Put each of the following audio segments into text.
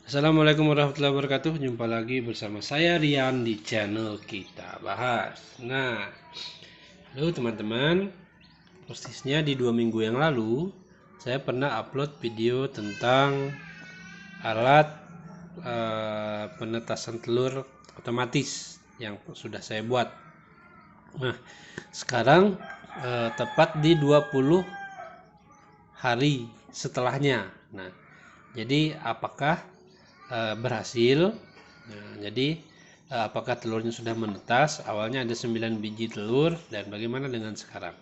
Assalamualaikum warahmatullahi wabarakatuh. Jumpa lagi bersama saya Rian di channel Kita Bahas. Nah, halo teman-teman. Persisnya di 2 minggu yang lalu saya pernah upload video tentang alat penetasan telur otomatis yang sudah saya buat. Nah, sekarang tepat di 20 hari setelahnya. Nah, jadi apakah berhasil? Nah, jadi apakah telurnya sudah menetas? Awalnya ada 9 biji telur, dan bagaimana dengan sekarang?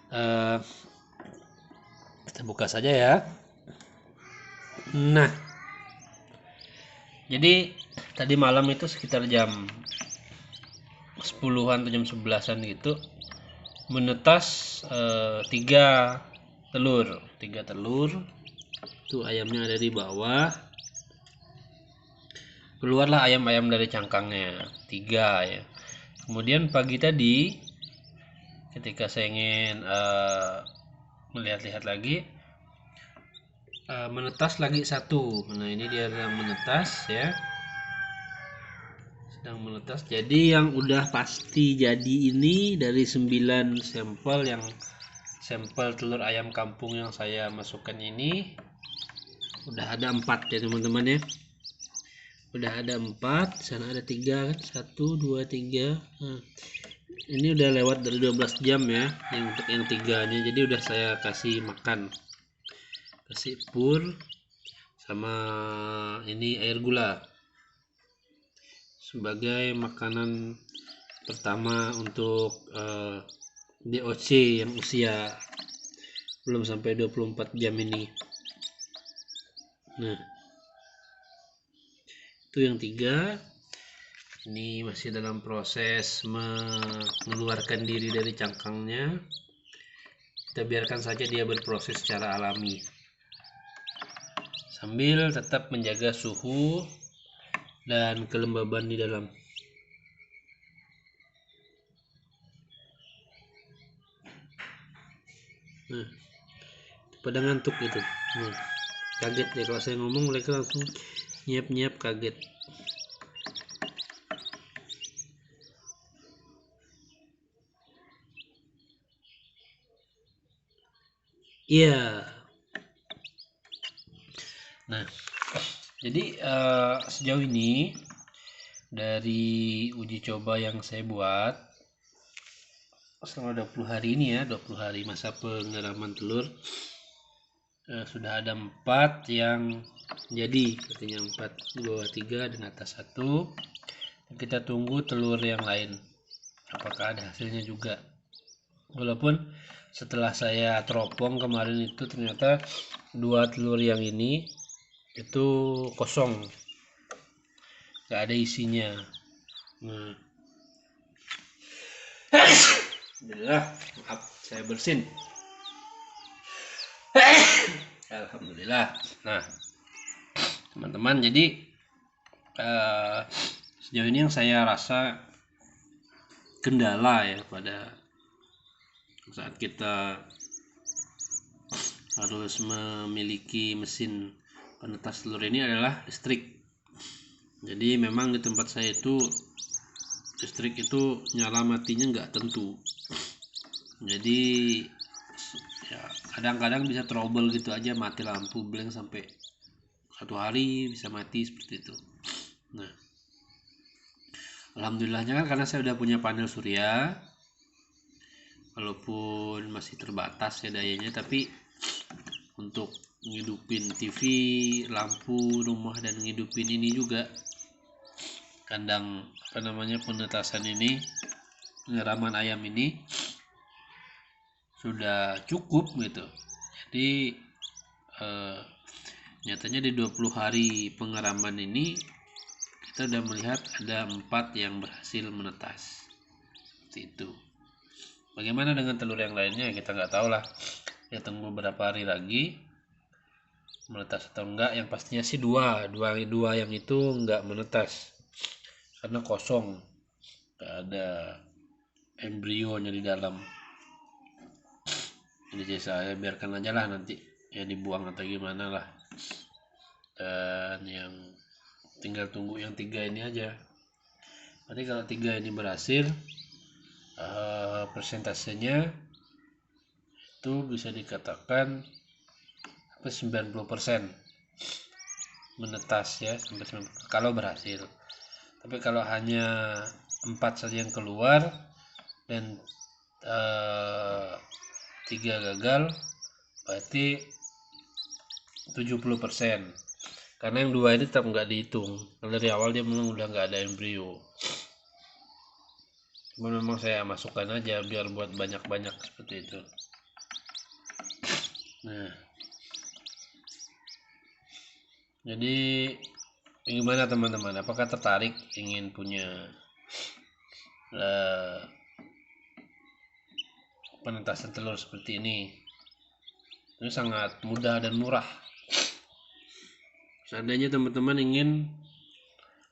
Eh, kita buka saja ya. Nah, jadi tadi malam itu sekitar jam 10-an atau jam 11-an gitu menetas 3 telur itu. Ayamnya ada di bawah, keluarlah ayam-ayam dari cangkangnya 3 ya. Kemudian pagi tadi ketika saya ingin melihat-lihat lagi, menetas lagi 1. Nah, ini dia sedang menetas ya, sedang menetas. Jadi yang udah pasti jadi ini dari 9 sampel, yang sampel telur ayam kampung yang saya masukkan ini udah ada 4 ya teman-teman ya. Udah ada 4, sana ada 3 kan, 1 2 3. Nah, ini udah lewat dari 12 jam ya, yang untuk yang 3-nya. Jadi udah saya kasih makan, kasih pur sama ini air gula sebagai makanan pertama untuk DOC yang usia belum sampai 24 jam ini. Nah, itu yang 3. Ini masih dalam proses mengeluarkan diri dari cangkangnya. Kita biarkan saja dia berproses secara alami sambil tetap menjaga suhu dan kelembaban di dalam. Nah, pada ngantuk itu. Nah, kaget ya kalau saya ngomong, mereka langsung nyiap-nyiap, kaget. Iya. Nah, jadi sejauh ini dari uji coba yang saya buat selama 20 hari ini ya, 20 hari masa pengeraman telur, sudah ada 4 yang jadi, artinya 4 di bawah 3 dan atas 1. Kita tunggu telur yang lain apakah ada hasilnya juga. Walaupun setelah saya teropong kemarin itu ternyata 2 telur yang ini itu kosong, gak ada isinya. Nah, alhamdulillah, maaf saya bersin. Alhamdulillah. Nah teman-teman, jadi sejauh ini yang saya rasa kendala ya pada saat kita harus memiliki mesin penetas telur ini adalah listrik. Jadi memang di tempat saya itu listrik itu nyala matinya nggak tentu. Jadi ya kadang-kadang bisa trouble gitu aja, mati lampu blank sampai 1 hari bisa mati seperti itu. Nah, alhamdulillahnya kan karena saya udah punya panel surya, walaupun masih terbatas ya dayanya, tapi untuk ngidupin TV, lampu rumah, dan ngidupin ini juga kandang penetasan ini, pengeraman ayam ini sudah cukup gitu. Jadi nyatanya di 20 hari pengeraman ini kita udah melihat ada 4 yang berhasil menetas seperti itu. Bagaimana dengan telur yang lainnya kita nggak tahu lah ya, tunggu beberapa hari lagi menetas atau enggak. Yang pastinya sih dua yang itu enggak menetas karena kosong, enggak ada embrionya di dalam. Jadi saya biarkan aja lah, nanti ya dibuang atau gimana lah. dan yang tinggal tunggu yang 3 ini aja. Nanti kalau 3 ini berhasil, persentasenya itu bisa dikatakan 90% menetas ya, sampai 90% kalau berhasil. Tapi kalau hanya 4 saja yang keluar dan 3 gagal, berarti 70%. Karena yang 2 ini tetap nggak dihitung. Dari awal dia memang udah nggak ada embrio. Cuma memang saya masukkan aja biar buat banyak-banyak seperti itu. Nah, jadi gimana teman-teman? Apakah tertarik ingin punya penetasan telur seperti ini? Ini sangat mudah dan murah. Seandainya teman-teman ingin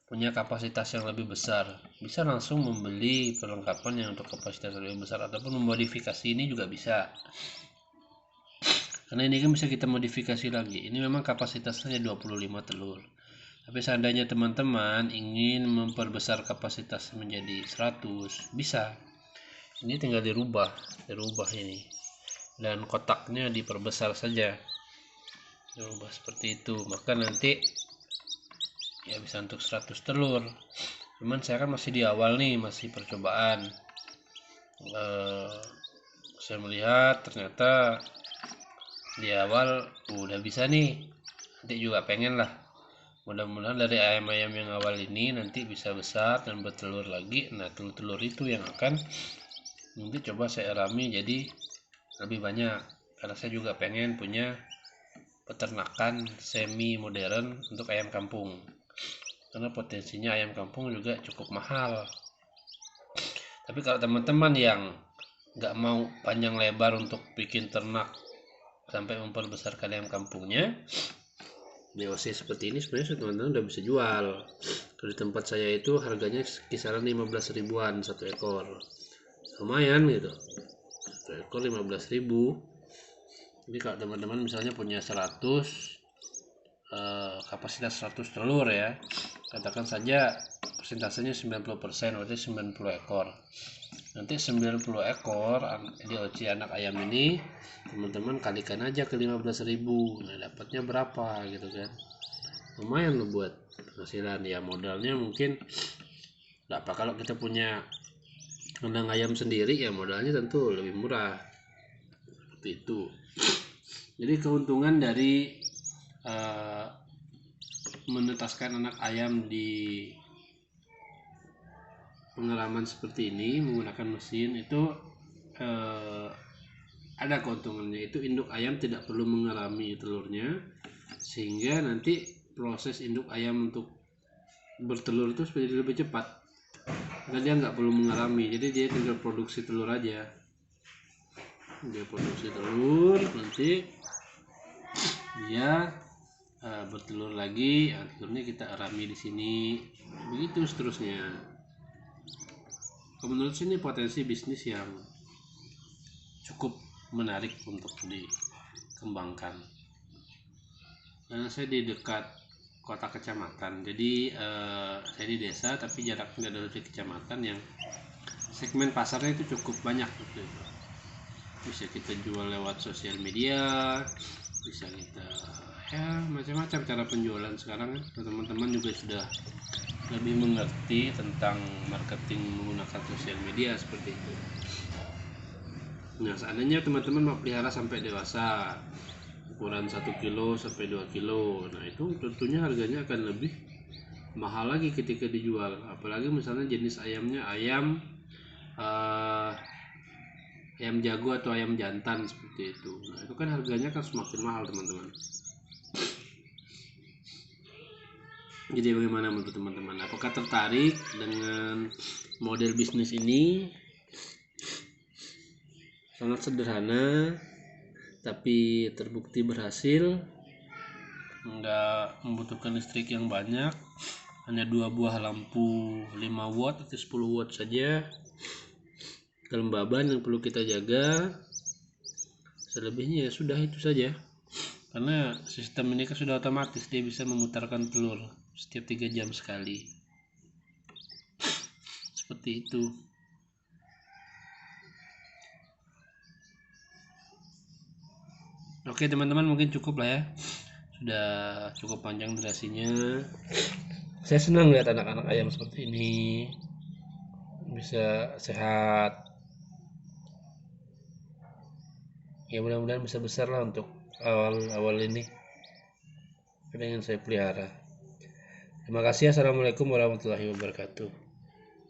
punya kapasitas yang lebih besar, bisa langsung membeli perlengkapan yang untuk kapasitas lebih besar ataupun memodifikasi ini juga bisa. Karena ini kan bisa kita modifikasi lagi. Ini memang kapasitasnya 25 telur. Tapi seandainya teman-teman ingin memperbesar kapasitas menjadi 100, bisa. Ini tinggal dirubah ini. Dan kotaknya diperbesar saja. Dirubah seperti itu. Maka nanti ya bisa untuk 100 telur. Cuman saya kan masih di awal nih, masih percobaan. Saya melihat ternyata di awal udah bisa nih. Nanti juga pengen lah. Mudah-mudahan dari ayam-ayam yang awal ini nanti bisa besar dan bertelur lagi. Nah, telur-telur itu yang akan nanti coba saya rami jadi lebih banyak. Karena saya juga pengen punya peternakan semi modern untuk ayam kampung. Karena potensinya ayam kampung juga cukup mahal. Tapi kalau teman-teman yang nggak mau panjang lebar untuk bikin ternak sampai memperbesarkan ayam kampungnya, DOC seperti ini sebenarnya teman-teman udah bisa jual. Kalau di tempat saya itu harganya kisaran 15 ribuan satu ekor, lumayan gitu. Satu ekor 15.000. Jadi kalau teman-teman misalnya punya 100 kapasitas 100 telur ya, katakan saja persentasenya 90%, berarti 90 ekor. Nanti 90 ekor DOC anak ayam ini teman-teman kalikan aja ke 15.000. Nah, dapatnya berapa gitu kan. Lumayan loh buat penghasilan ya. Modalnya mungkin nggak apa, kalau kita punya kandang ayam sendiri ya modalnya tentu lebih murah. Seperti itu. Jadi keuntungan dari menetaskan anak ayam di pengeraman seperti ini menggunakan mesin itu ada keuntungannya, itu induk ayam tidak perlu mengerami telurnya, sehingga nanti proses induk ayam untuk bertelur itu menjadi lebih cepat karena dia nggak perlu mengerami. Jadi dia tinggal produksi telur aja, dia produksi telur, nanti dia bertelur lagi, akhirnya kita arami di sini, begitu seterusnya. Menurut saya ini potensi bisnis yang cukup menarik untuk dikembangkan. Karena saya di dekat kota kecamatan, jadi saya di desa tapi jaraknya dari kecamatan yang segmen pasarnya itu cukup banyak gitu. Bisa kita jual lewat sosial media, bisa kita ya macam-macam cara penjualan sekarang kan. Teman-teman juga sudah lebih mengerti tentang marketing menggunakan sosial media seperti itu. Nah, seandainya teman-teman mau pelihara sampai dewasa, ukuran 1 kilo sampai 2 kilo, nah itu tentunya harganya akan lebih mahal lagi ketika dijual. Apalagi misalnya jenis ayamnya ayam jago atau ayam jantan seperti itu. Nah, itu kan harganya kan semakin mahal teman-teman. Jadi bagaimana menurut teman-teman? Apakah tertarik dengan model bisnis ini? Sangat sederhana, tapi terbukti berhasil. Nggak membutuhkan listrik yang banyak, hanya 2 buah lampu 5 watt atau 10 watt saja. Kelembaban yang perlu kita jaga, selebihnya ya sudah itu saja. karena sistem ini kan sudah otomatis, dia bisa memutarkan telur setiap 3 jam sekali, seperti itu. Oke teman-teman, mungkin cukup lah ya, sudah cukup panjang durasinya. Saya senang lihat anak-anak ayam seperti ini bisa sehat ya, mudah-mudahan bisa besar lah untuk awal-awal ini pengen saya pelihara. Terima kasih. Assalamualaikum warahmatullahi wabarakatuh.